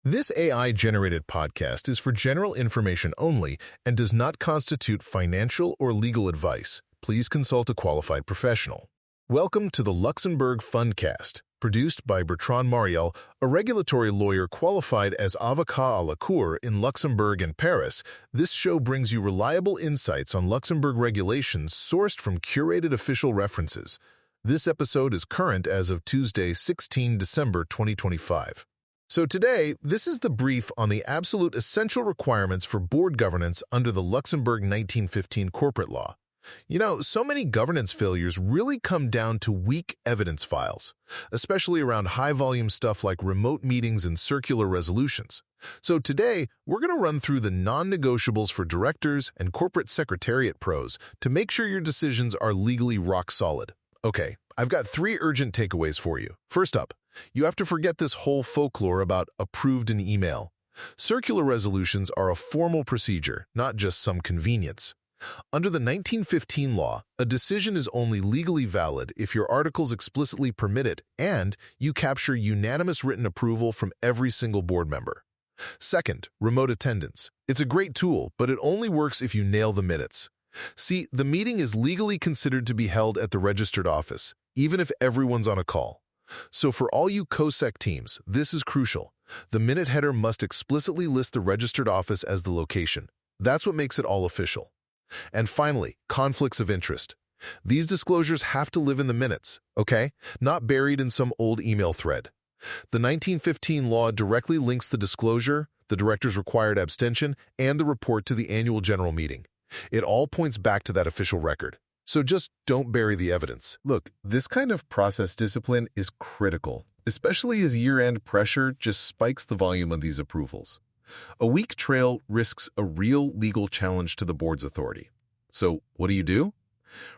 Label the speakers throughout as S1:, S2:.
S1: This AI-generated podcast is for general information only and does not constitute financial or legal advice. Please consult a qualified professional. Welcome to the Luxembourg Fundcast, produced by Bertrand Mariel, a regulatory lawyer qualified as avocat à la cour in Luxembourg and Paris. This show brings you reliable insights on Luxembourg regulations sourced from curated official references. This episode is current as of Tuesday, 16 December 2025. So today, this is the brief on the absolute essential requirements for board governance under the Luxembourg 1915 corporate law. You know, so many governance failures really come down to weak evidence files, especially around high-volume stuff like remote meetings and circular resolutions. So today, we're going to run through the non-negotiables for directors and corporate secretariat pros to make sure your decisions are legally rock solid. Okay, I've got 3 urgent takeaways for you. First up, you have to forget this whole folklore about approved in email. Circular resolutions are a formal procedure, not just some convenience. Under the 1915 law, a decision is only legally valid if your articles explicitly permit it and you capture unanimous written approval from every single board member. Second, remote attendance. It's a great tool, but it only works if you nail the minutes. See, the meeting is legally considered to be held at the registered office, even if everyone's on a call. So for all you COSEC teams, this is crucial. The minute header must explicitly list the registered office as the location. That's what makes it all official. And finally, conflicts of interest. These disclosures have to live in the minutes, okay? Not buried in some old email thread. The 1915 law directly links the disclosure, the director's required abstention, and the report to the annual general meeting. It all points back to that official record. So just don't bury the evidence.
S2: Look, this kind of process discipline is critical, especially as year-end pressure just spikes the volume of these approvals. A weak trail risks a real legal challenge to the board's authority. So what do?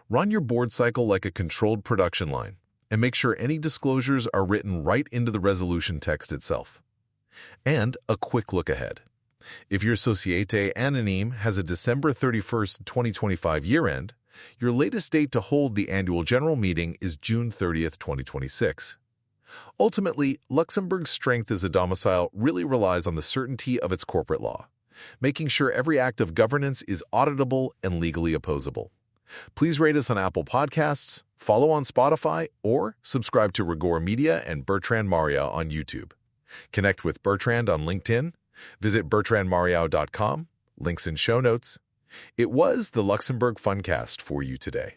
S2: Run your board cycle like a controlled production line and make sure any disclosures are written right into the resolution text itself. And a quick look ahead. If your Société Anonyme has a December 31st, 2025 year-end, your latest date to hold the annual general meeting is June 30th, 2026. Ultimately, Luxembourg's strength as a domicile really relies on the certainty of its corporate law, making sure every act of governance is auditable and legally opposable. Please rate us on Apple Podcasts, follow on Spotify, or subscribe to Rigore Media and Bertrand Mariel on YouTube. Connect with Bertrand on LinkedIn. Visit bertrandmariel.com. Links in show notes. It was the Luxembourg Fundcast for you today.